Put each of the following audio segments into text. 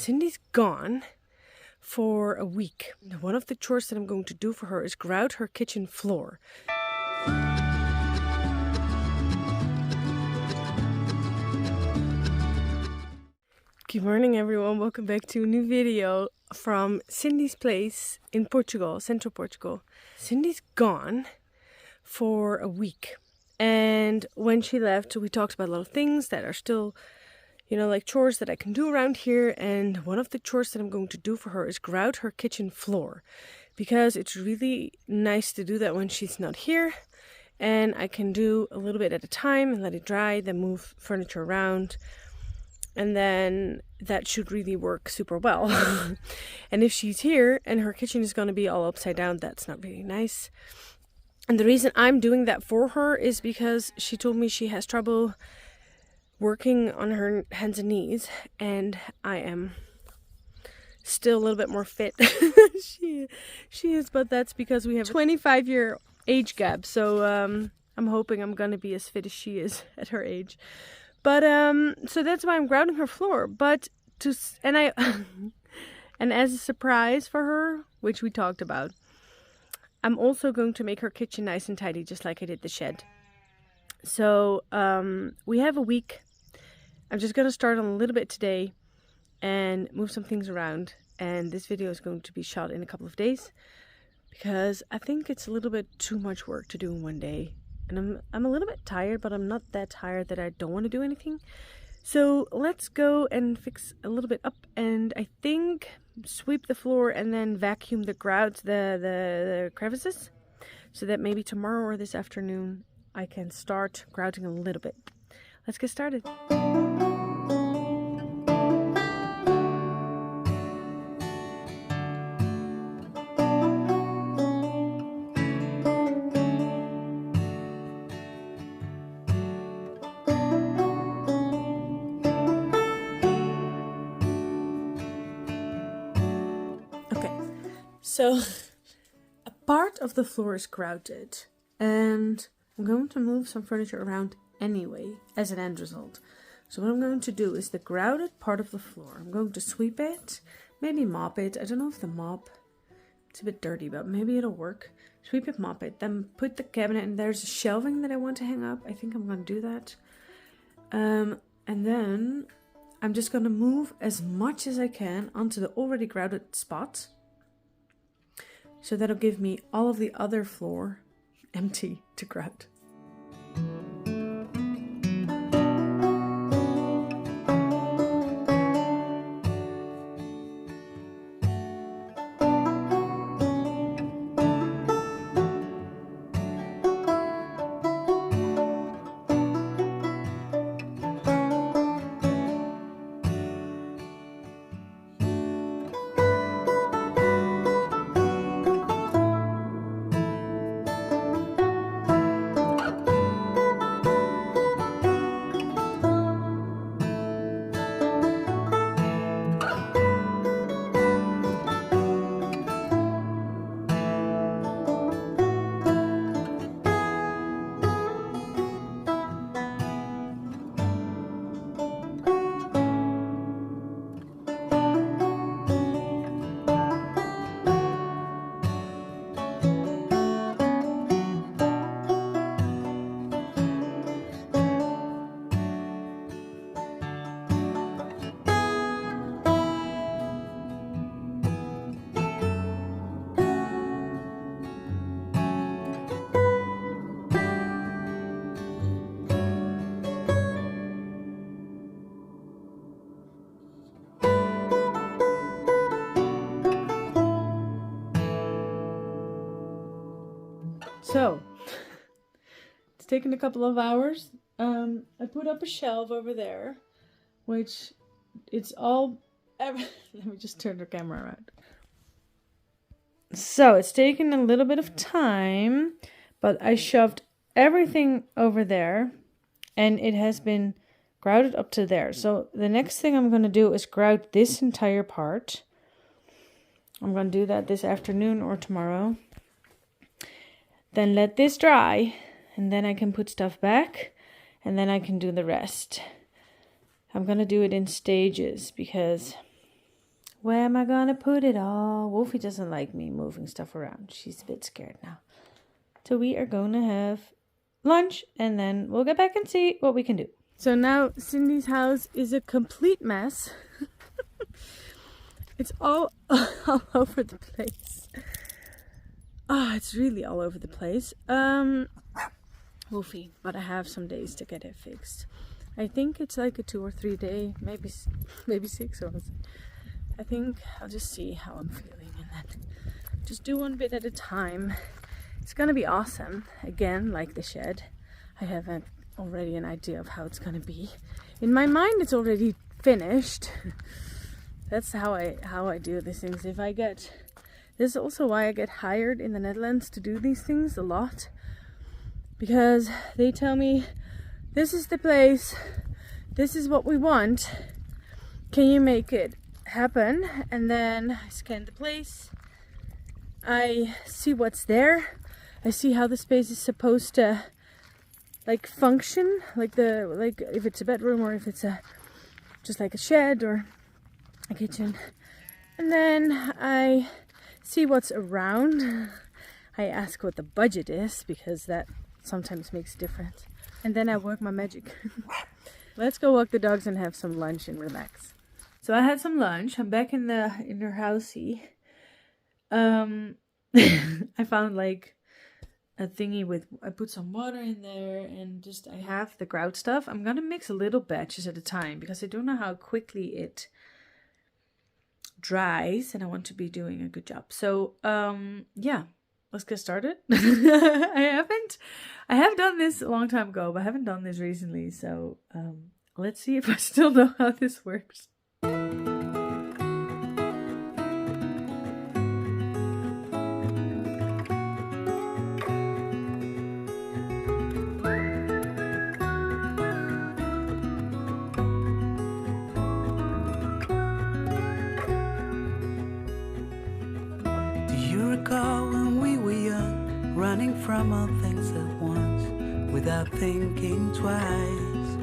Cindy's gone for a week. One of the chores that I'm going to do for her is grout her kitchen floor. Good morning everyone, welcome back to a new video from Cindy's place in Portugal, central Portugal. Cindy's gone for a week, and when she left we talked about a lot of things that are still, like chores that I can do around here, and one of the chores that I'm going to do for her is grout her kitchen floor, because it's really nice to do that when she's not here, and I can do a little bit at a time and let it dry, then move furniture around. And then that should really work super well. And if she's here and her kitchen is going to be all upside down, that's not really nice. And the reason I'm doing that for her is because she told me she has trouble working on her hands and knees. And I am still a little bit more fit. she is, but that's because we have a 25-year age gap. So I'm hoping I'm going to be as fit as she is at her age. But so that's why I'm grouting her floor. And as a surprise for her, which we talked about, I'm also going to make her kitchen nice and tidy, just like I did the shed. So we have a week. I'm just going to start on a little bit today and move some things around. And this video is going to be shot in a couple of days, because I think it's a little bit too much work to do in one day. And I'm a little bit tired, but I'm not that tired that I don't want to do anything. So let's go and fix a little bit up, and I think sweep the floor and then vacuum the grouts, the crevices, so that maybe tomorrow or this afternoon I can start grouting a little bit. Let's get started. So a part of the floor is grouted, and I'm going to move some furniture around anyway as an end result. So what I'm going to do is the grouted part of the floor, I'm going to sweep it, maybe mop it. I don't know if the mop, it's a bit dirty, but maybe it'll work. Sweep it, mop it, then put the cabinet, and there's a shelving that I want to hang up. I think I'm going to do that. And then I'm just going to move as much as I can onto the already grouted spot. So that'll give me all of the other floor empty to grout. So, it's taken a couple of hours. I put up a shelf over there, which it's all... Let me just turn the camera around. So, it's taken a little bit of time, but I shoved everything over there, and it has been grouted up to there. So, the next thing I'm going to do is grout this entire part. I'm going to do that this afternoon or tomorrow. Then let this dry, and then I can put stuff back, and then I can do the rest. I'm going to do it in stages because Where am I gonna put it all? Wolfie doesn't like me moving stuff around. She's a bit scared now. So we are going to have lunch and then we'll get back and see what we can do. So now Cindy's house is a complete mess. It's all over the place. Ah, it's really all over the place. Wolfie, but I have some days to get it fixed. I think it's like a 2 or 3 day, maybe 6 or something. I think I'll just see how I'm feeling and then just do one bit at a time. It's gonna be awesome. Again, like the shed, I have already an idea of how it's gonna be. In my mind, it's already finished. That's how I do these things. This is also why I get hired in the Netherlands to do these things a lot. Because they tell me, this is the place, this is what we want. Can you make it happen? And then I scan the place. I see what's there. I see how the space is supposed to like function, like if it's a bedroom or if it's just like a shed or a kitchen. And then I see what's around. I ask what the budget is because that sometimes makes a difference. And then I work my magic. Let's go walk the dogs and have some lunch and relax. So I had some lunch. I'm back in their housey. I found like a thingy I put some water in there and I have the grout stuff. I'm gonna mix a little batches at a time because I don't know how quickly it dries and I want to be doing a good job. So yeah, let's get started. I have done this a long time ago, but I haven't done this recently. So let's see if I still know how this works. Running from all things at once without thinking twice.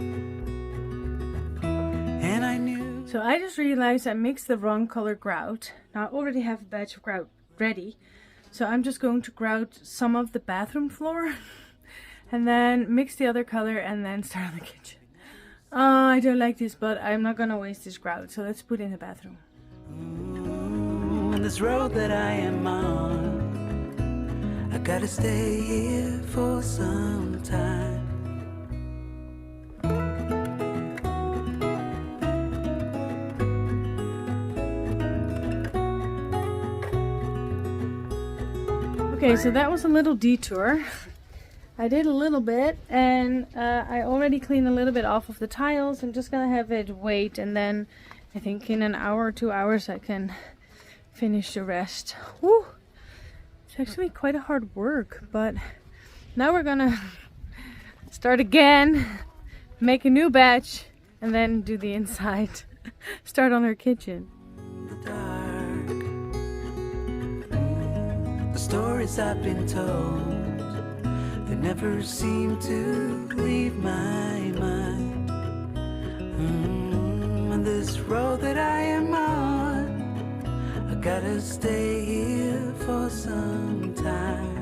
And I knew. So I just realized I mixed the wrong color grout. Now I already have a batch of grout ready. So I'm just going to grout some of the bathroom floor and then mix the other color and then start on the kitchen. Oh, I don't like this, but I'm not gonna waste this grout. So let's put it in the bathroom. On this road that I am on, I gotta stay here for some time. Okay, so that was a little detour. I did a little bit and I already cleaned a little bit off of the tiles. I'm just gonna have it wait and then I think in an hour or 2 hours I can finish the rest. Woo! It's actually quite a hard work, but now we're gonna start again, make a new batch, and then do the inside. Start on our kitchen. The dark, the stories I've been told, they never seem to leave my mind. On this road that I am on, I gotta stay here for some time.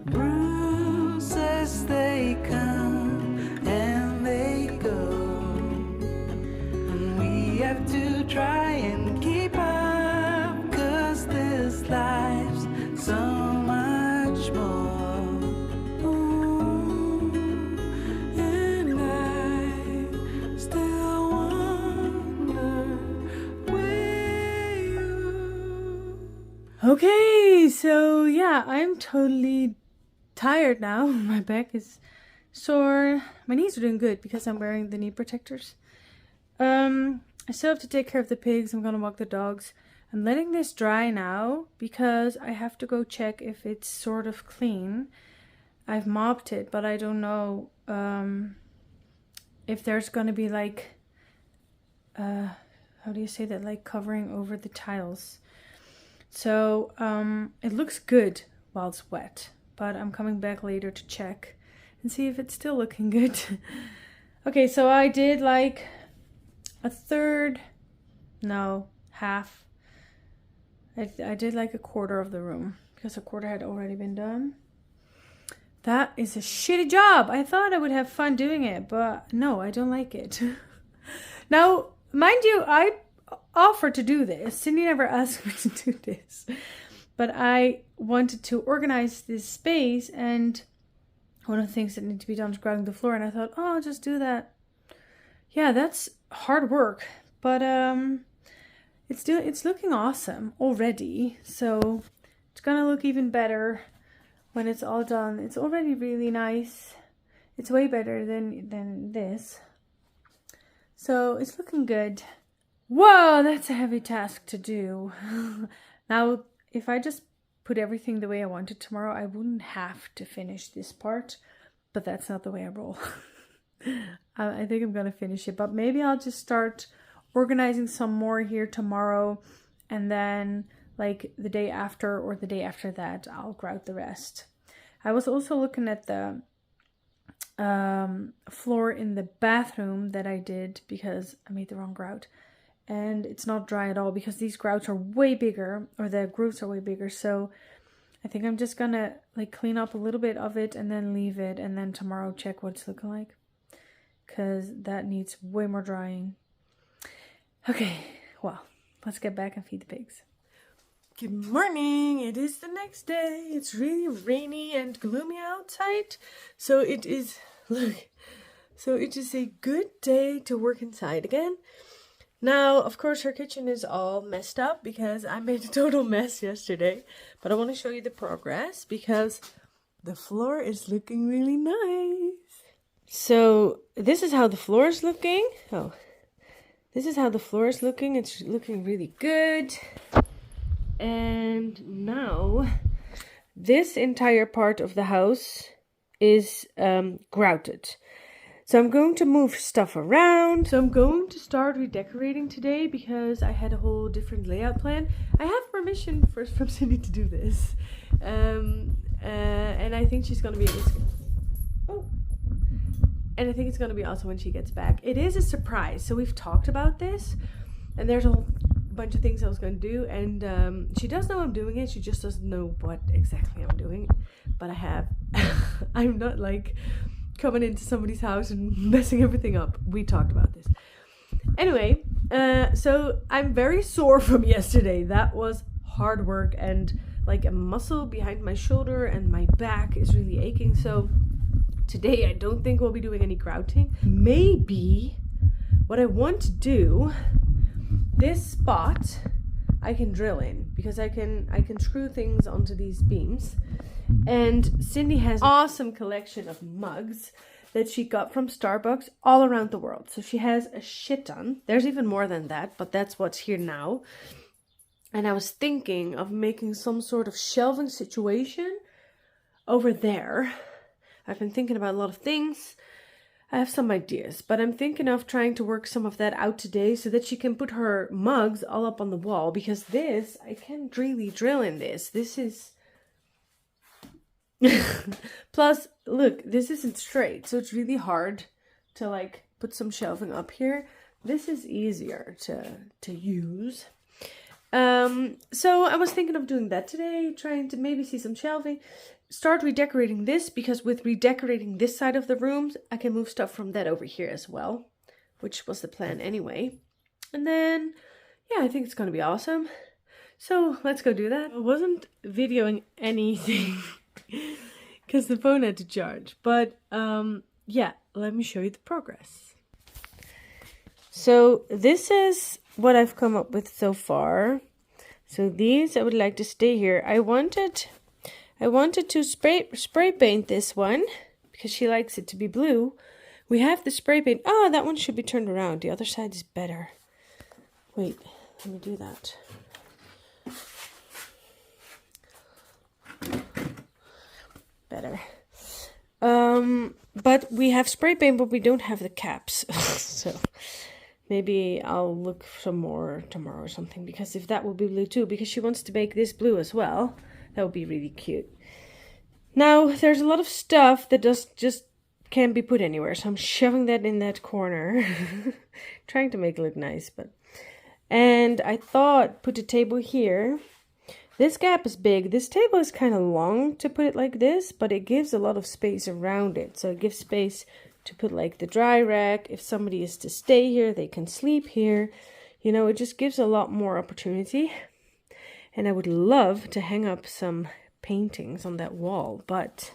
Bruises, they come and they go, and we have to try and keep up, 'cause this life's so much more. Okay, so yeah, I'm totally tired now. My back is sore. My knees are doing good because I'm wearing the knee protectors. I still have to take care of the pigs. I'm gonna walk the dogs. I'm letting this dry now because I have to go check if it's sort of clean. I've mopped it, but I don't know if there's gonna be like how do you say that, like covering over the tiles. So it looks good while it's wet, but I'm coming back later to check and see if it's still looking good. Okay, so I did like a third, no, half. I did like a quarter of the room because a quarter had already been done. That is a shitty job. I thought I would have fun doing it, but no, I don't like it. Now, mind you, I offered to do this. Cindy never asked me to do this. But I wanted to organize this space, and one of the things that need to be done is grouting the floor, and I thought, oh, I'll just do that. Yeah, that's hard work, but it's looking awesome already. So it's gonna look even better when it's all done. It's already really nice. It's way better than this. So it's looking good. Whoa, that's a heavy task to do. Now, if I just put everything the way I wanted tomorrow, I wouldn't have to finish this part, but that's not the way I roll. I think I'm gonna finish it, but maybe I'll just start organizing some more here tomorrow, and then like the day after or the day after that, I'll grout the rest. I was also looking at the floor in the bathroom that I did because I made the wrong grout. And it's not dry at all because these grouts are way bigger, or the grooves are way bigger. So I think I'm just gonna like clean up a little bit of it and then leave it, and then tomorrow check what it's looking like, because that needs way more drying. Okay, well, let's get back and feed the pigs. Good morning. It is the next day. It's really rainy and gloomy outside. So it is, look, so it is a good day to work inside again. Now, of course, her kitchen is all messed up because I made a total mess yesterday. But I want to show you the progress because the floor is looking really nice. So this is how the floor is looking. This is how the floor is looking. It's looking really good. And now this entire part of the house is grouted. So I'm going to move stuff around. So I'm going to start redecorating today because I had a whole different layout plan. I have permission from Cindy to do this. And I think she's going to be able to... Oh. And I think it's going to be awesome when she gets back. It is a surprise. So we've talked about this. And there's a whole bunch of things I was going to do. And she does know I'm doing it. She just doesn't know what exactly I'm doing. But I have... I'm not like... coming into somebody's house and messing everything up. We talked about this. Anyway, so I'm very sore from yesterday. That was hard work, and like a muscle behind my shoulder and my back is really aching. So today I don't think we'll be doing any grouting. Maybe what I want to do, this spot I can drill in because I can screw things onto these beams. And Cindy has an awesome collection of mugs that she got from Starbucks all around the world. So she has a shit ton. There's even more than that, but that's what's here now. And I was thinking of making some sort of shelving situation over there. I've been thinking about a lot of things. I have some ideas, but I'm thinking of trying to work some of that out today so that she can put her mugs all up on the wall, because this, I can't really drill in this. This is... Plus, look, this isn't straight, so it's really hard to like put some shelving up here. This is easier to use. So I was thinking of doing that today, trying to maybe see some shelving. Start redecorating this, because with redecorating this side of the rooms, I can move stuff from that over here as well, which was the plan anyway. And then, yeah, I think it's going to be awesome. So let's go do that. I wasn't videoing anything because the phone had to charge, but yeah, let me show you the progress. So this is what I've come up with so far. So these I would like to stay here. I wanted to spray paint this one because she likes it to be blue. We have the spray paint. Oh, that one should be turned around. The other side is better. Wait, let me do that. Better. But we have spray paint, but we don't have the caps. So maybe I'll look some more tomorrow or something, because if that will be blue too, because she wants to make this blue as well, that would be really cute. Now there's a lot of stuff that just can't be put anywhere. So I'm shoving that in that corner. Trying to make it look nice, but... And I thought, put the table here. This gap is big. This table is kind of long to put it like this, but it gives a lot of space around it. So it gives space to put like the dry rack. If somebody is to stay here, they can sleep here. You know, it just gives a lot more opportunity. And I would love to hang up some paintings on that wall, but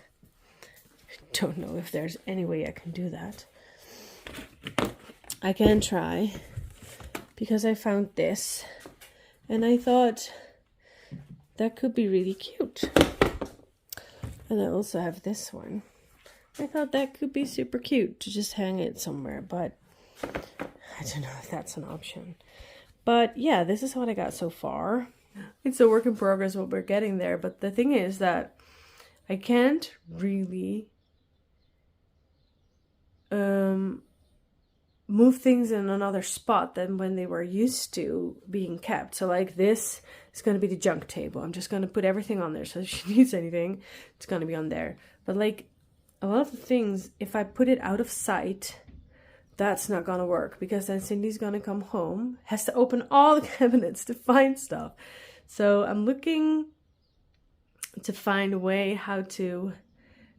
I don't know if there's any way I can do that. I can try, because I found this and I thought that could be really cute. And I also have this one. I thought that could be super cute to just hang it somewhere, but I don't know if that's an option. But yeah, this is what I got so far. It's a work in progress what we're getting there, but the thing is that I can't really move things in another spot than when they were used to being kept. So like this is going to be the junk table. I'm just going to put everything on there. So if she needs anything, it's going to be on there. But like a lot of the things, if I put it out of sight, that's not going to work, because then Cindy's going to come home, has to open all the cabinets to find stuff. So I'm looking to find a way how to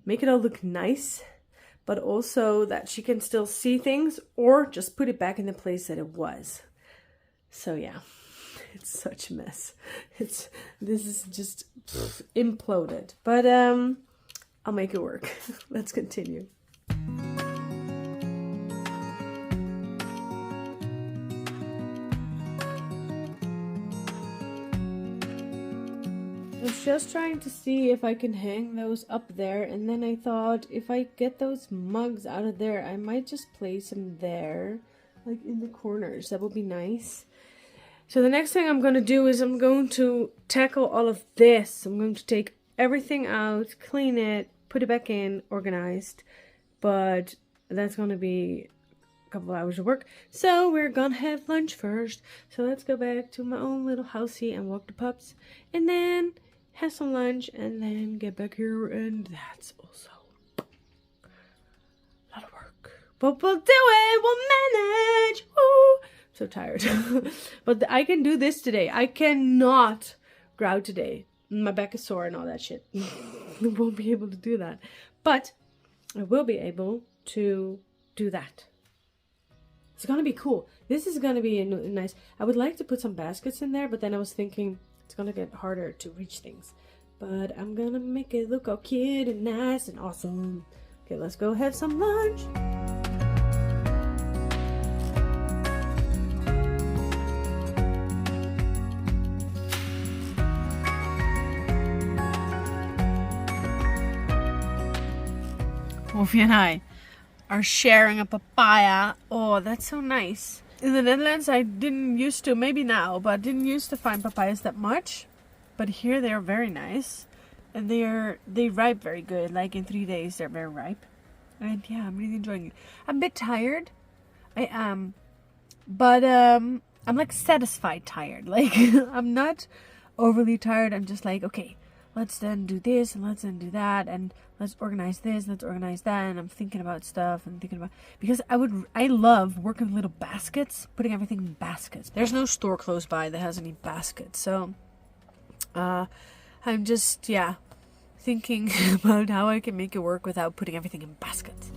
make it all look nice, but also that she can still see things, or just put it back in the place that it was. So yeah, it's such a mess. This is just imploded, but I'll make it work. Let's continue. I was just trying to see if I can hang those up there, and then I thought if I get those mugs out of there, I might just place them there, like in the corners. That would be nice. So the next thing I'm going to do is I'm going to tackle all of this. I'm going to take everything out, clean it, put it back in, organized. But that's going to be a couple of hours of work. So we're going to have lunch first. So let's go back to my own little housey and walk the pups. And then have some lunch and then get back here, and that's also a lot of work, but we'll do it, we'll manage. Woo! I'm so tired. But I can do this today. I cannot grout today. My back is sore and all that shit. I won't be able to do that, but I will be able to do that. It's gonna be cool. This is gonna be nice. I would like to put some baskets in there, but then I was thinking it's gonna get harder to reach things. But I'm gonna make it look all cute and nice and awesome. Okay, let's go have some lunch. Wolfie and I are sharing a papaya. Oh, that's so nice. In the Netherlands, I didn't used to, maybe now, but didn't used to find papayas that much. But here they are very nice, and they ripe very good. Like in 3 days, they're very ripe. And yeah, I'm really enjoying it. I'm a bit tired. I am, but I'm like satisfied tired. Like I'm not overly tired. I'm just like, okay, let's then do this and let's then do that and let's organize this, let's organize that. And I'm thinking about stuff and thinking about, because I love working with little baskets, putting everything in baskets. There's no store close by that has any baskets, so I'm just, yeah, thinking about how I can make it work without putting everything in baskets.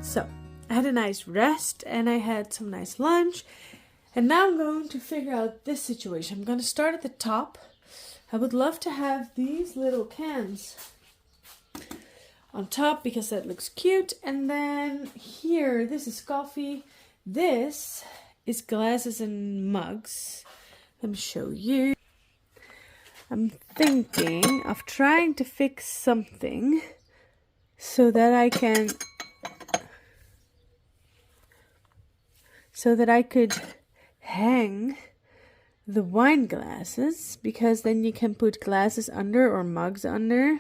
So I had a nice rest and I had some nice lunch, and now I'm going to figure out this situation. I'm going to start at the top. I would love to have these little cans on top because that looks cute. And then here, this is coffee. This is glasses and mugs. Let me show you. I'm thinking of trying to fix something so that I could hang the wine glasses, because then you can put glasses under or mugs under.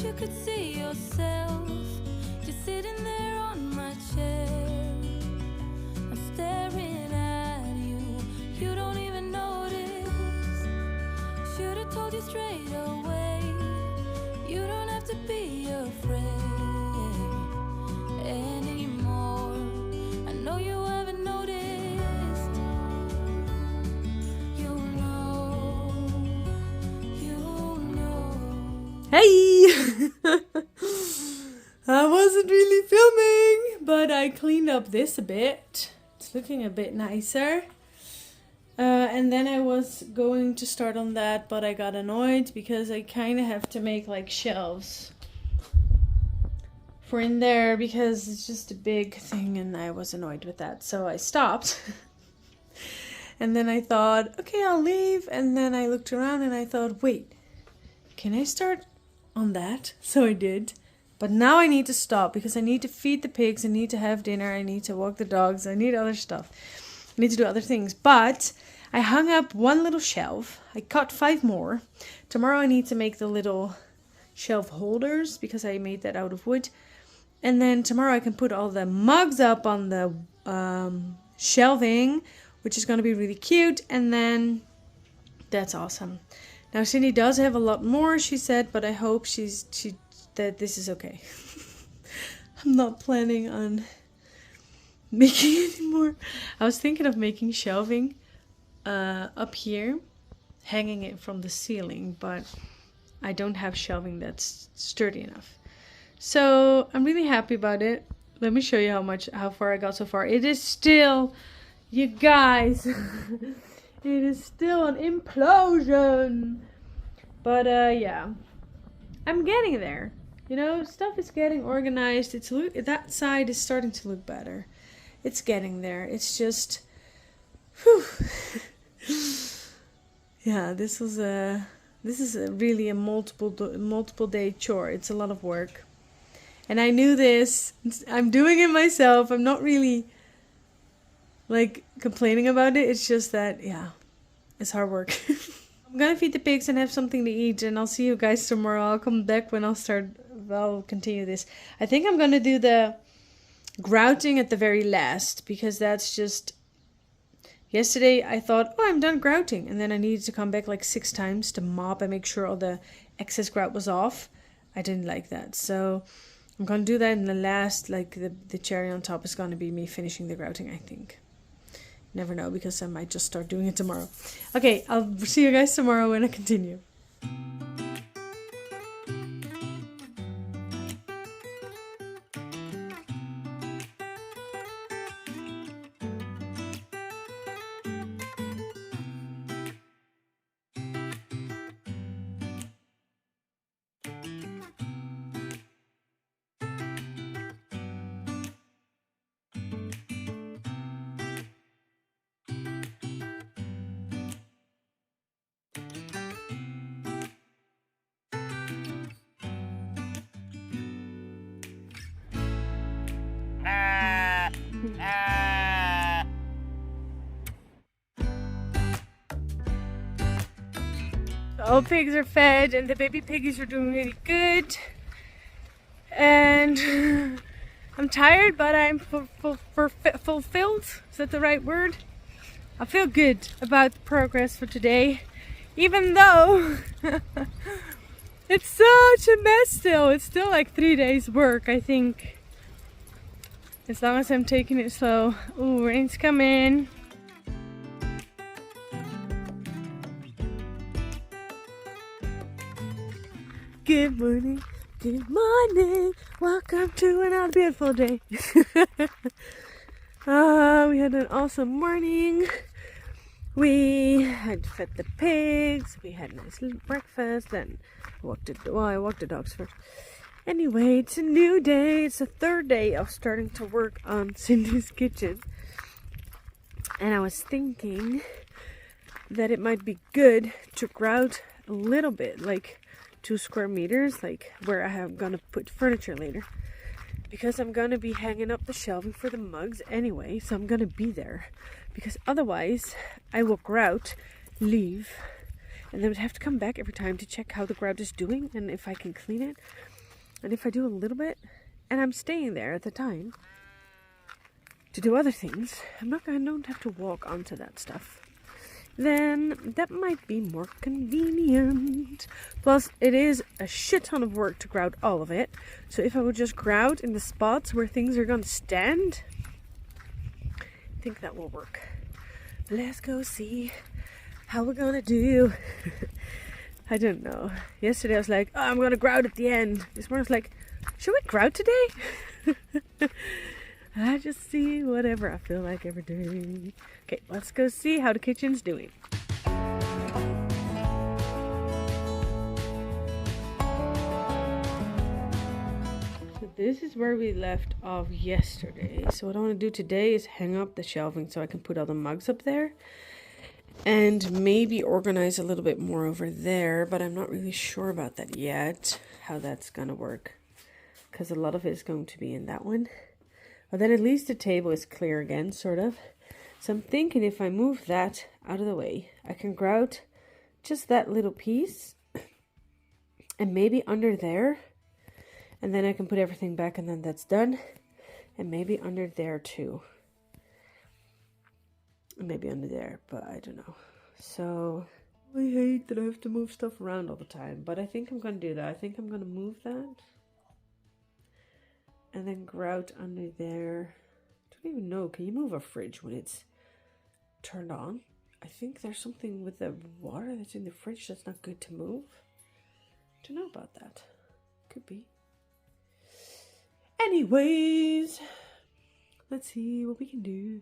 You could see yourself just sitting there on my chair. I'm staring at you, you don't even notice. Should have told you straight away, you don't have to be afraid anymore. I know you haven't noticed. You know. Hey! I wasn't really filming, but I cleaned up this a bit. It's looking a bit nicer. And then I was going to start on that, but I got annoyed because I kind of have to make like shelves for in there because it's just a big thing and I was annoyed with that. So I stopped. And then I thought, okay, I'll leave. And then I looked around and I thought, wait, can I start on that? So I did. But now I need to stop because I need to feed the pigs, I need to have dinner, I need to walk the dogs, I need other stuff. I need to do other things. But I hung up one little shelf. I cut 5 more. Tomorrow I need to make the little shelf holders because I made that out of wood. And then tomorrow I can put all the mugs up on the shelving, which is going to be really cute. And then that's awesome. Now Cindy does have a lot more, she said, but I hope that this is okay. I'm not planning on making any more. I was thinking of making shelving up here, hanging it from the ceiling, but I don't have shelving that's sturdy enough. So I'm really happy about it. Let me show you how far I got so far. It is still, you guys, it is still an implosion. But yeah, I'm getting there. You know, stuff is getting organized. That side is starting to look better. It's getting there. It's just, whew. Yeah, this is really a multiple day chore. It's a lot of work. And I knew this. I'm doing it myself. I'm not really like complaining about it. It's just that, yeah, it's hard work. I'm gonna feed the pigs and have something to eat, and I'll see you guys tomorrow. I'll come back when I'll continue this. I think I'm gonna do the grouting at the very last, because that's just, yesterday I thought, oh, I'm done grouting, and then I needed to come back like 6 times to mop and make sure all the excess grout was off. I didn't like that, so I'm gonna do that in the last, like the cherry on top is gonna be me finishing the grouting, I think. Never know, because I might just start doing it tomorrow. Okay, I'll see you guys tomorrow when I continue. The old pigs are fed and the baby piggies are doing really good. And I'm tired, but I'm fulfilled. Is that the right word? I feel good about the progress for today, even though it's such a mess still. It's still like 3 days work, I think. As long as I'm taking it slow. Ooh, rain's coming. Good morning. Good morning. Welcome to another beautiful day. We had an awesome morning. We had fed the pigs. We had a nice little breakfast. Then I walked the dogs first. Anyway, it's a new day. It's the third day of starting to work on Cindy's kitchen. And I was thinking that it might be good to grout a little bit, like 2 square meters, like where I am gonna put furniture later, because I'm gonna be hanging up the shelving for the mugs anyway, so I'm gonna be there, because otherwise I will grout, leave, and then would have to come back every time to check how the grout is doing and if I can clean it, and if I do a little bit and I'm staying there at the time to do other things, I don't have to walk onto that stuff. Then that might be more convenient. Plus, it is a shit ton of work to grout all of it. So if I would just grout in the spots where things are going to stand, I think that will work. Let's go see how we're going to do. I don't know. Yesterday I was like, oh, I'm going to grout at the end. This morning I was like, should we grout today? I just see whatever I feel like ever doing. Okay, let's go see how the kitchen's doing. So this is where we left off yesterday. So what I want to do today is hang up the shelving so I can put all the mugs up there. And maybe organize a little bit more over there, but I'm not really sure about that yet, how that's going to work. Because a lot of it is going to be in that one. But then at least the table is clear again, sort of. So I'm thinking if I move that out of the way, I can grout just that little piece. And maybe under there. And then I can put everything back and then that's done. And maybe under there too. And maybe under there, but I don't know. So I hate that I have to move stuff around all the time. But I think I'm going to do that. I think I'm going to move that. And then grout under there. I don't even know. Can you move a fridge when it's turned on? I think there's something with the water that's in the fridge that's not good to move. Don't know about that. Could be. Anyways, let's see what we can do.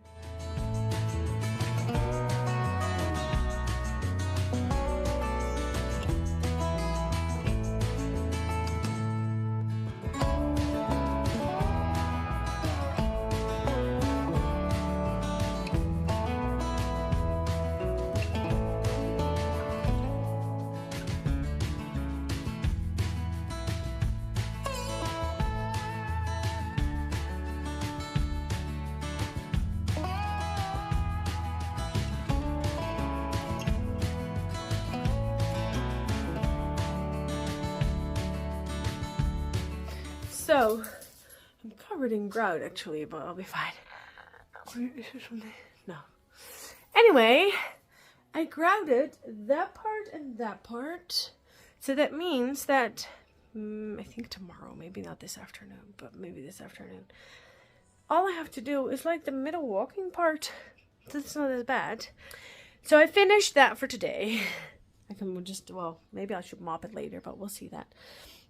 So, I'm covered in grout actually, but I'll be fine. Is there something? No. Anyway, I grouted that part and that part. So that means that, I think tomorrow, maybe not this afternoon, but maybe this afternoon. All I have to do is like the middle walking part. That's not as bad. So I finished that for today. I can just, well, maybe I should mop it later, but we'll see that.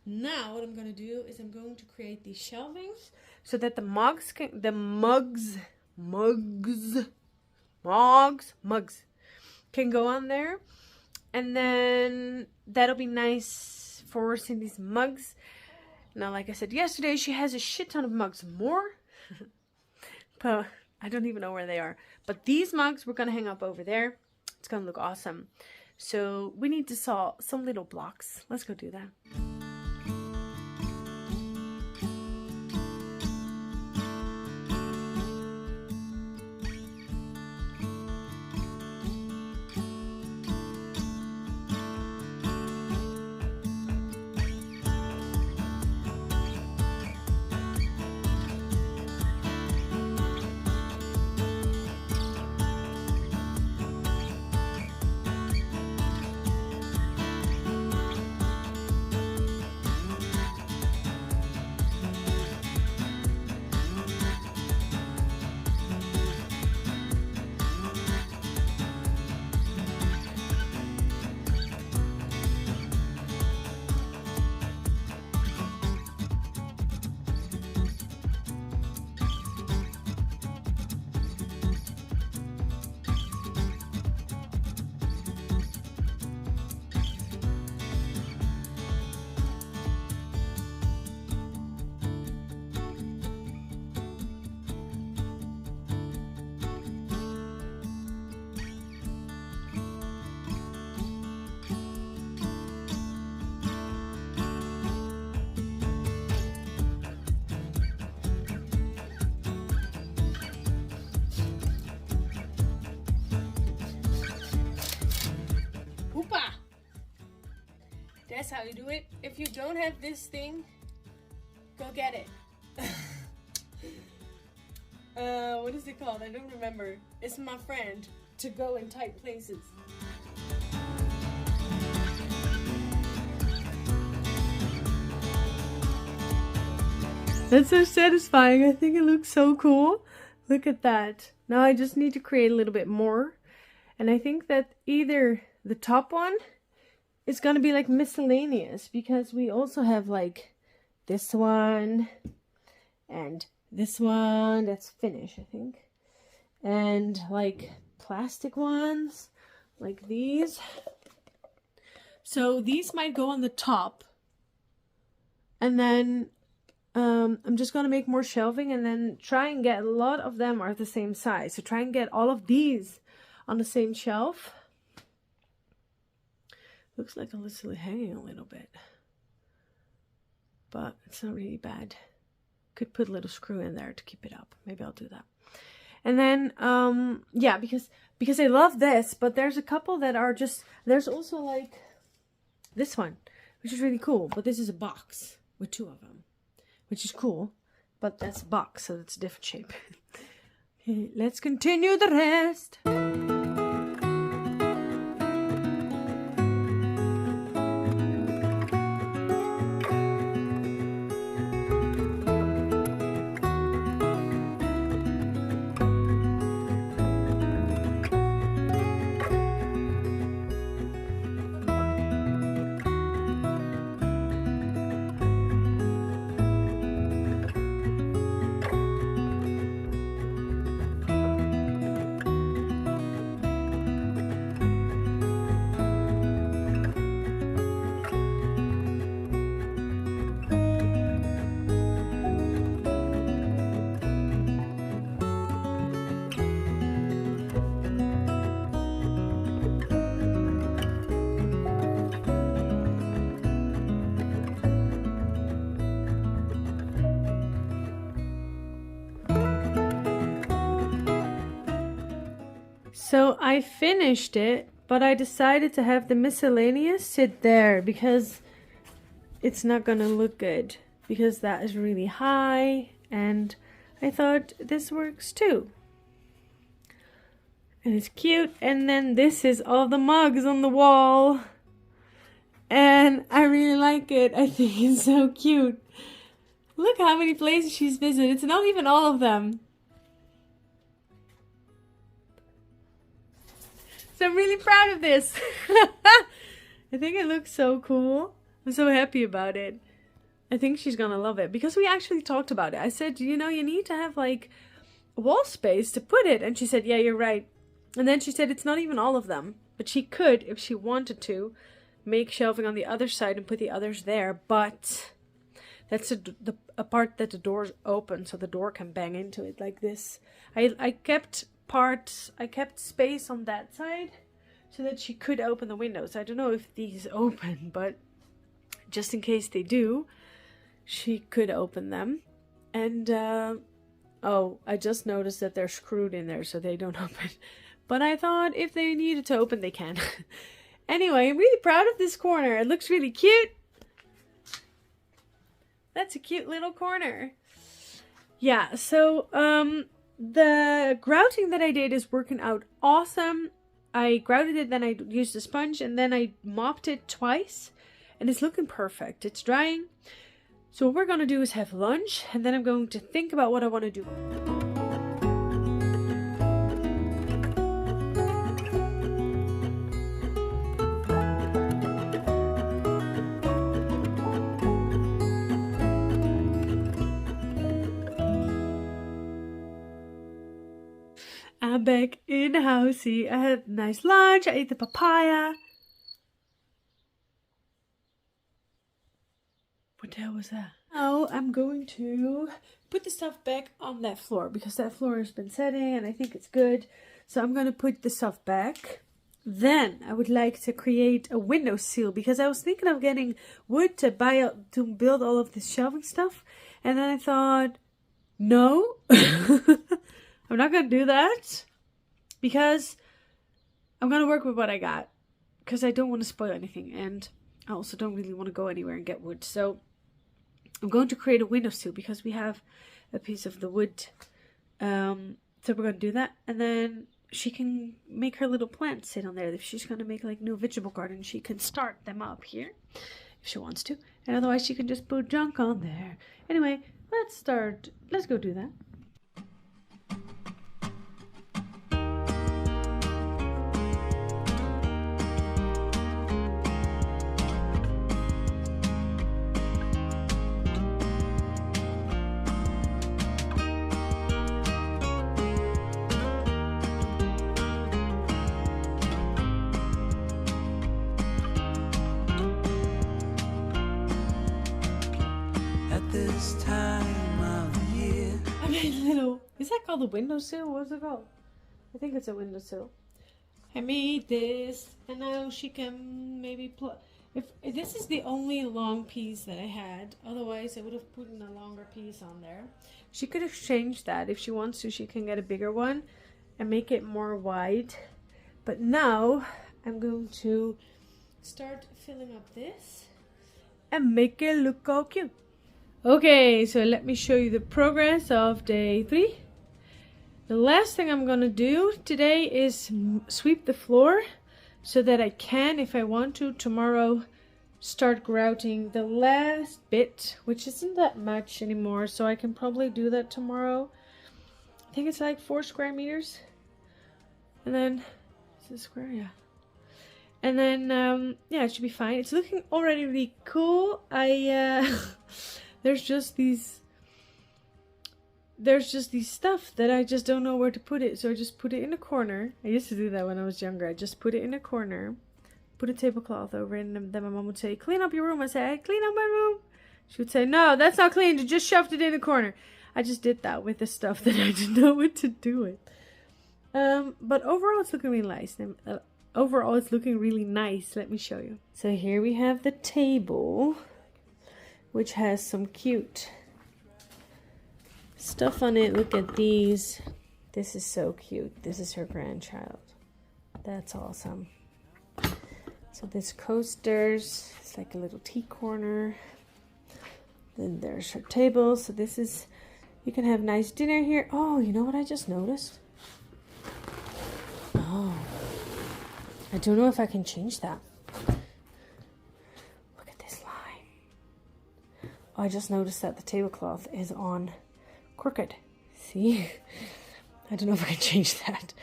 Now what I'm going to do is I'm going to create these shelvings so that the mugs can go on there. And then that'll be nice for Cindy's mugs. Now, like I said yesterday, she has a shit ton of mugs more. But I don't even know where they are. But these mugs we're going to hang up over there. It's going to look awesome. So we need to saw some little blocks. Let's go do that. how you do it. If you don't have this thing, go get it. What is it called? I don't remember. It's my friend to go in tight places. That's so satisfying. I think it looks so cool. Look at that. Now I just need to create a little bit more. And I think that either the top one is going to be like miscellaneous, because we also have like this one and this one that's finished, I think. And like plastic ones like these. So these might go on the top. And then I'm just going to make more shelving and then try and get a lot of them are the same size. So try and get all of these on the same shelf. Looks like it's hanging a little bit. But it's not really bad. Could put a little screw in there to keep it up. Maybe I'll do that. And then, yeah, because I love this, but there's a couple that are just, there's also like this one, which is really cool. But this is a box with two of them, which is cool. But that's a box, so it's a different shape. Okay, let's continue the rest. So I finished it, but I decided to have the miscellaneous sit there because it's not gonna look good, because that is really high, and I thought this works too. And it's cute. And then this is all the mugs on the wall, and I really like it. I think it's so cute. Look how many places she's visited. It's not even all of them. So I'm really proud of this. I think it looks so cool. I'm so happy about it. I think she's gonna love it, because we actually talked about it. I said, you know, you need to have like wall space to put it. And she said, yeah, you're right. And then she said it's not even all of them, but she could, if she wanted to, make shelving on the other side and put the others there. But that's a part that the door's open, so the door can bang into it like this. I kept space on that side so that she could open the windows. I don't know if these open, but just in case they do, she could open them. And oh, I just noticed that they're screwed in there so they don't open. But I thought if they needed to open, they can. Anyway, I'm really proud of this corner. It looks really cute. That's a cute little corner. Yeah, so the grouting that I did is working out awesome. I grouted it, then I used a sponge, and then I mopped it twice. And it's looking perfect. It's drying. So what we're going to do is have lunch, and then I'm going to think about what I want to do. I'm back in the housey. I had a nice lunch. I ate the papaya. What the hell was that? Now I'm going to put the stuff back on that floor, because that floor has been setting and I think it's good. So I'm going to put the stuff back. Then I would like to create a window sill, because I was thinking of getting wood to build all of this shelving stuff. And then I thought, no, I'm not going to do that, because I'm going to work with what I got, because I don't want to spoil anything. And I also don't really want to go anywhere and get wood. So I'm going to create a windowsill because we have a piece of the wood. So we're going to do that. And then she can make her little plants sit on there. If she's going to make like new vegetable garden, she can start them up here if she wants to. And otherwise she can just put junk on there. Anyway, let's start. Let's go do that. This time of year. I made a little, is that called a windowsill? What's it called? I think it's a windowsill. I made this, and now she can maybe if this is the only long piece that I had, otherwise I would have put in a longer piece on there. She could exchange that if she wants to. She can get a bigger one and make it more wide. But now I'm going to start filling up this and make it look all cute. Okay, so let me show you the progress of day 3. The last thing I'm gonna do today is sweep the floor so that I can, if I want to, tomorrow start grouting the last bit, which isn't that much anymore, so I can probably do that tomorrow. I think it's like 4 square meters. And then, is it square? Yeah. And then, yeah, it should be fine. It's looking already really cool. There's just these stuff that I just don't know where to put it. So I just put it in a corner. I used to do that when I was younger. I just put it in a corner, put a tablecloth over it, and then my mom would say, clean up your room. I say, clean up my room. She would say, no, that's not clean. You just shoved it in a corner. I just did that with the stuff that I didn't know what to do with. But overall, it's looking really nice. Overall, it's looking really nice. Let me show you. So here we have the table, which has some cute stuff on it. Look at these. This is so cute. This is her grandchild. That's awesome. So this coasters, it's like a little tea corner. Then there's her table. So this is, you can have nice dinner here. Oh, you know what I just noticed? Oh, I don't know if I can change that. I just noticed that the tablecloth is on crooked. See? I don't know if I can change that.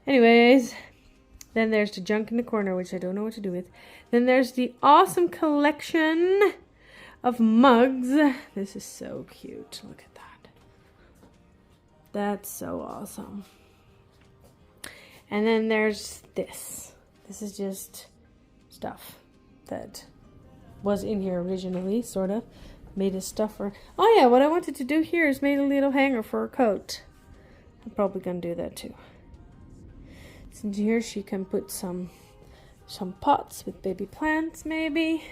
Anyways, then there's the junk in the corner, which I don't know what to do with. Then there's the awesome collection of mugs. This is so cute. Look at that. That's so awesome. And then there's this. This is just stuff that was in here originally, sort of. Made a stuffer. Oh yeah, what I wanted to do here is made a little hanger for her coat. I'm probably gonna do that too. So here she can put some pots with baby plants maybe.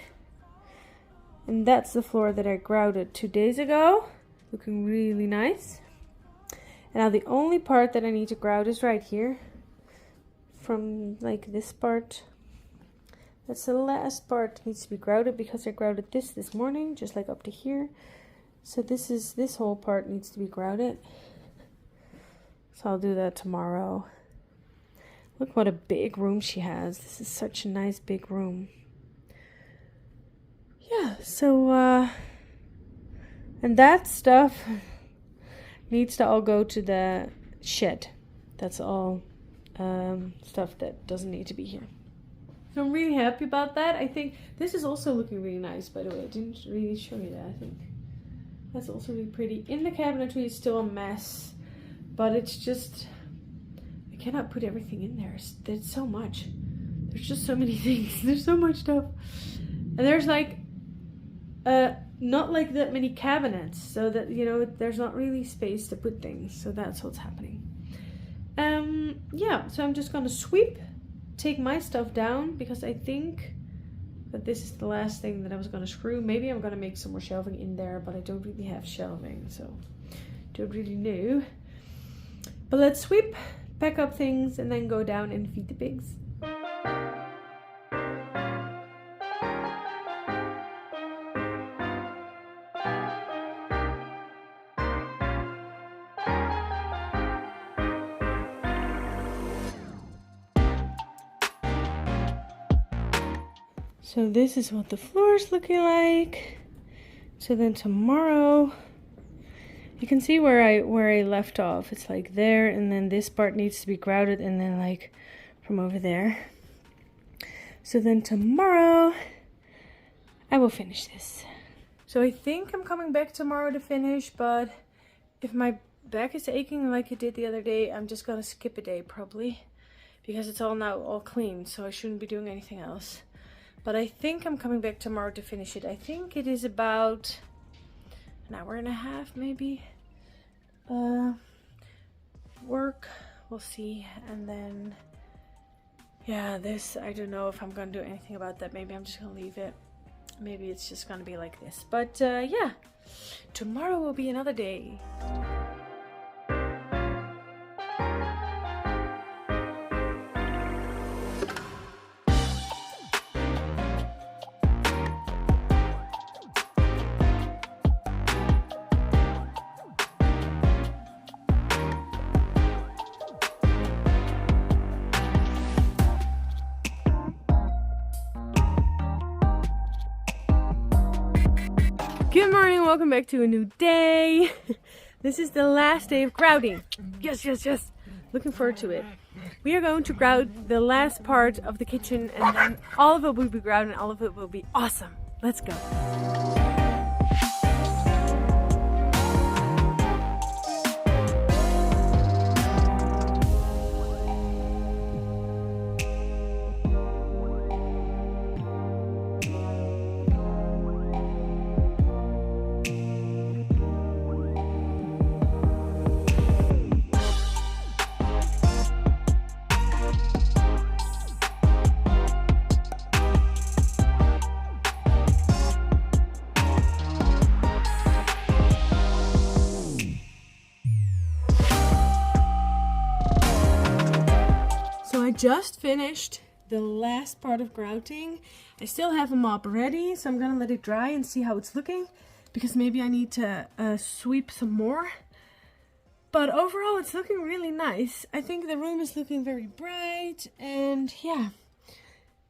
And that's the floor that I grouted 2 days ago. Looking really nice. And now the only part that I need to grout is right here. From like this part. That's the last part that needs to be grouted because I grouted this morning, just like up to here. So this whole part needs to be grouted. So I'll do that tomorrow. Look what a big room she has. This is such a nice big room. Yeah, so and that stuff needs to all go to the shed. That's all stuff that doesn't need to be here. So I'm really happy about that. I think this is also looking really nice, by the way. I didn't really show you that, I think. That's also really pretty. In the cabinetry, it's still a mess. But it's just, I cannot put everything in there. There's so much. There's just so many things. There's so much stuff. And there's like, not like that many cabinets. So that, you know, there's not really space to put things. So that's what's happening. Yeah, so I'm just going to sweep. Take my stuff down because I think that this is the last thing that I was going to screw. Maybe I'm going to make some more shelving in there, but I don't really have shelving, so don't really know. But let's sweep, pack up things, and then go down and feed the pigs. So this is what the floor is looking like. So then tomorrow, you can see where I left off. It's like there, and then this part needs to be grouted, and then like from over there. So then tomorrow, I will finish this. So I think I'm coming back tomorrow to finish, but if my back is aching like it did the other day, I'm just gonna skip a day probably, because it's all now all clean, so I shouldn't be doing anything else. But I think I'm coming back tomorrow to finish it. I think it is about an hour and a half maybe. Work, we'll see. And then yeah, this, I don't know if I'm gonna do anything about that. Maybe I'm just gonna leave it. Maybe it's just gonna be like this. But yeah, tomorrow will be another day. Good morning, welcome back to a new day. This is the last day of grouting. Yes, yes, yes. Looking forward to it. We are going to grout the last part of the kitchen, and then all of it will be grouted and all of it will be awesome. Let's go. I just finished the last part of grouting. I still have a mop ready, so I'm gonna let it dry and see how it's looking, because maybe I need to sweep some more. But overall it's looking really nice. I think the room is looking very bright, and yeah.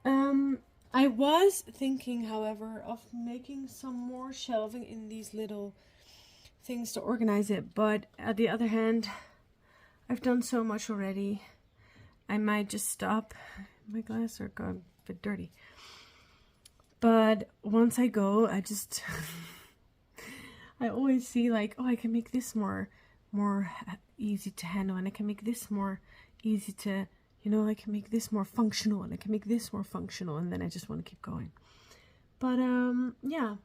I was thinking, however, of making some more shelving in these little things to organize it, but on the other hand, I've done so much already. I might just stop. My glasses are going a bit dirty. But once I go, I just I always see like, oh, I can make this more easy to handle, and I can make this more easy to, you know, I can make this more functional, and I can make this more functional, and then I just want to keep going. But yeah,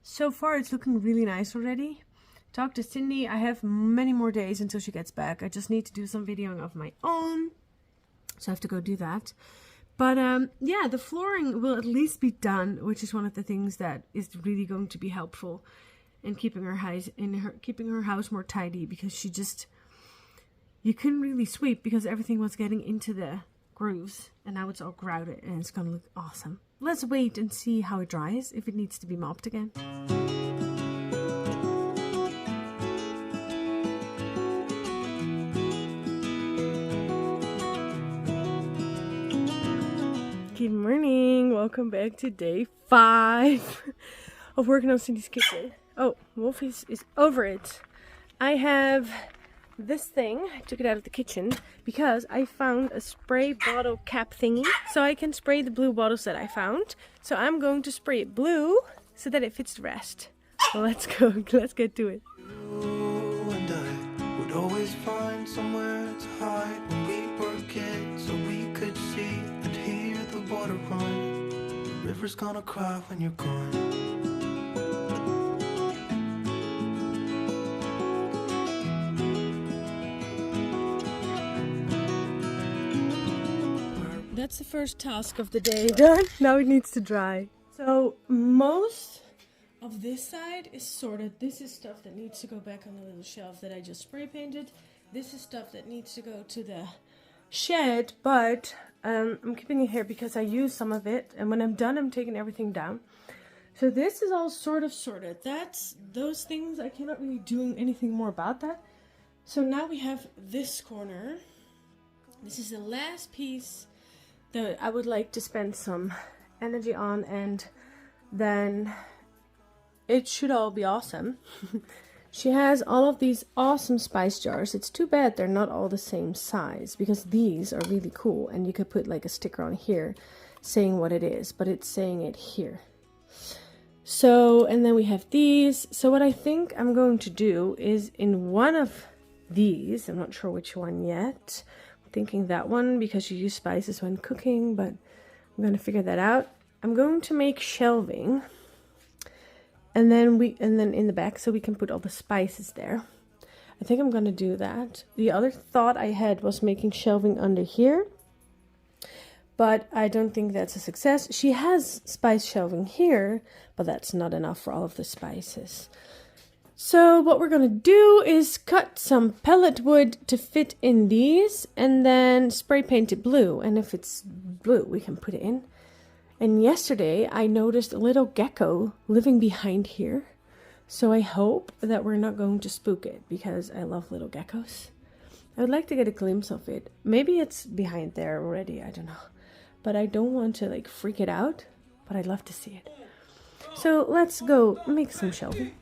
so far it's looking really nice already. Talk to Cindy. I have many more days until she gets back. I just need to do some videoing of my own. So I have to go do that. But yeah, the flooring will at least be done, which is one of the things that is really going to be helpful in keeping her house more tidy, because you couldn't really sweep because everything was getting into the grooves, and now it's all grouted and it's gonna look awesome. Let's wait and see how it dries, if it needs to be mopped again. Good morning, welcome back to day 5 of working on Cindy's kitchen. Oh, Wolf is over it. I have this thing, I took it out of the kitchen because I found a spray bottle cap thingy, so I can spray the blue bottles that I found. So I'm going to spray it blue so that it fits the rest. So let's go, let's get to it. You and I would always find somewhere to hide when we were kids, so we could see and hear the water run. The river's gonna cry when you're gone. That's the first task of the day done. Now it needs to dry. So most of this side is sorted. This is stuff that needs to go back on the little shelf that I just spray painted. This is stuff that needs to go to the shed, but I'm keeping it here because I used some of it, and when I'm done I'm taking everything down. So this is all sort of sorted. That's those things, I cannot really do anything more about that. So now we have this corner. This is the last piece that I would like to spend some energy on, and then it should all be awesome. She has all of these awesome spice jars. It's too bad they're not all the same size, because these are really cool, and you could put like a sticker on here saying what it is, but it's saying it here. So, and then we have these. So what I think I'm going to do is in one of these, I'm not sure which one yet, I'm thinking that one because you use spices when cooking, but I'm going to figure that out. I'm going to make shelving, and then in the back, so we can put all the spices there. I think I'm going to do that. The other thought I had was making shelving under here, but I don't think that's a success. She has spice shelving here, but that's not enough for all of the spices. So what we're going to do is cut some pallet wood to fit in these, and then spray paint it blue. And if it's blue, we can put it in. And yesterday I noticed a little gecko living behind here. So I hope that we're not going to spook it, because I love little geckos. I would like to get a glimpse of it. Maybe it's behind there already, I don't know. But I don't want to like freak it out, but I'd love to see it. So let's go make some shelving.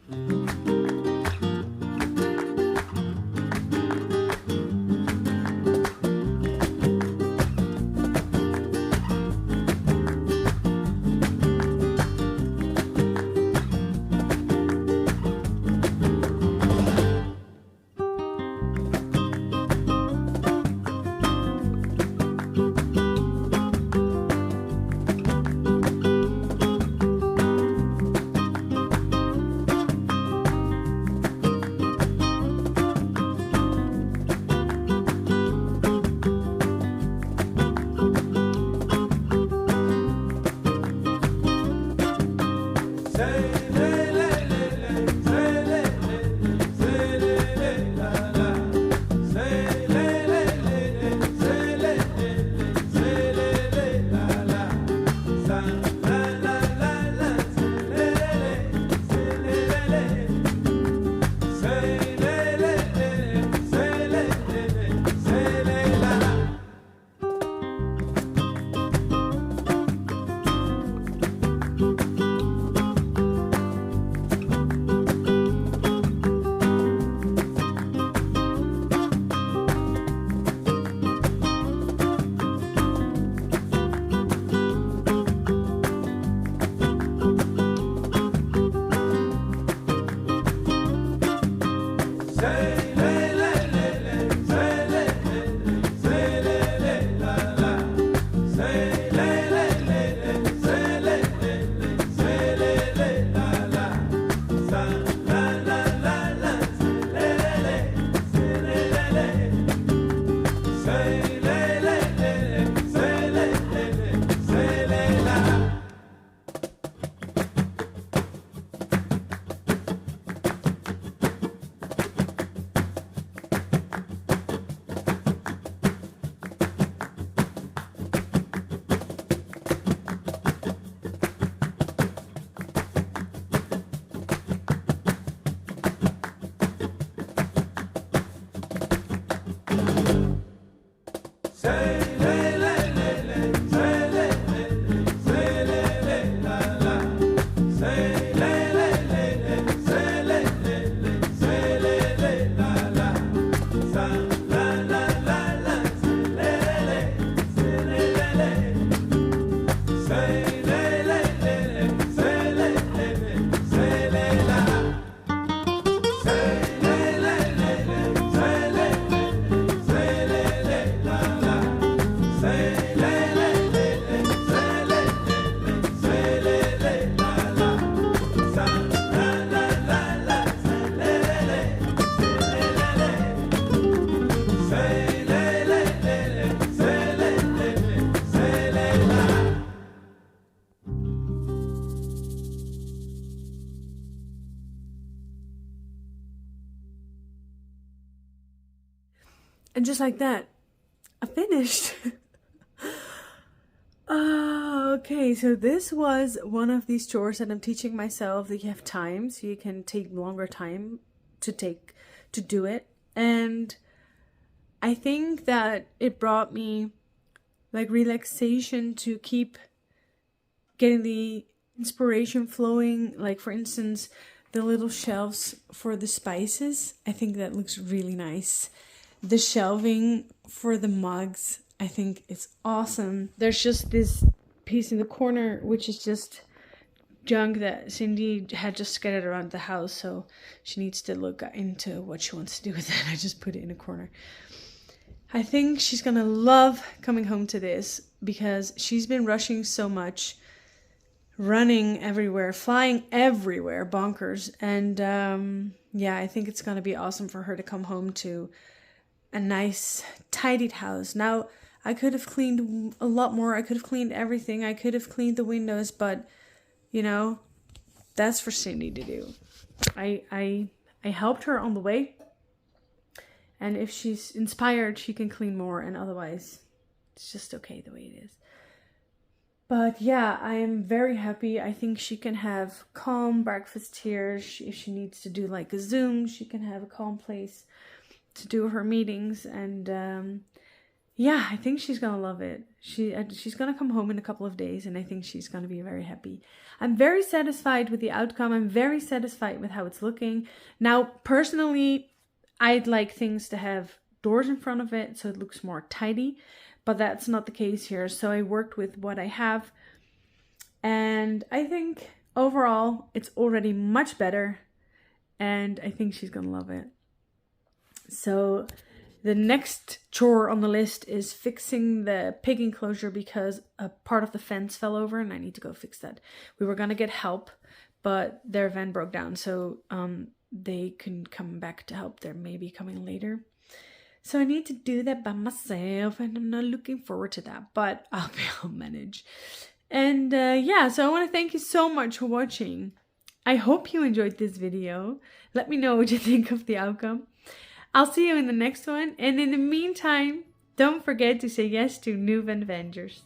And just like that, I finished. Okay, so this was one of these chores that I'm teaching myself, that you have time, so you can take longer time to do it. And I think that it brought me like relaxation to keep getting the inspiration flowing. Like for instance, the little shelves for the spices. I think that looks really nice. The shelving for the mugs, I think it's awesome. There's just this piece in the corner, which is just junk that Cindy had just scattered around the house, so she needs to look into what she wants to do with that. I just put it in a corner. I think she's gonna love coming home to this because she's been rushing so much, running everywhere, flying everywhere, bonkers. And yeah, I think it's gonna be awesome for her to come home to a nice tidied house. Now, I could have cleaned a lot more. I could have cleaned everything. I could have cleaned the windows, but you know, that's for Cindy to do. I helped her on the way. And if she's inspired, she can clean more. And otherwise, it's just okay the way it is. But yeah, I am very happy. I think she can have calm breakfast here. If she needs to do like a Zoom, she can have a calm place to do her meetings. And yeah, I think she's gonna love it. She's gonna come home in a couple of days, and I think she's gonna be very happy. I'm very satisfied with the outcome. I'm very satisfied with how it's looking. Now, personally, I'd like things to have doors in front of it so it looks more tidy, but that's not the case here. So I worked with what I have, and I think overall it's already much better, and I think she's gonna love it. So the next chore on the list is fixing the pig enclosure because a part of the fence fell over and I need to go fix that. We were going to get help, but their van broke down, so they couldn't come back to help. They're maybe coming later. So I need to do that by myself, and I'm not looking forward to that, but I'll manage. And yeah, so I want to thank you so much for watching. I hope you enjoyed this video. Let me know what you think of the outcome. I'll see you in the next one, and in the meantime, don't forget to say yes to new adventures.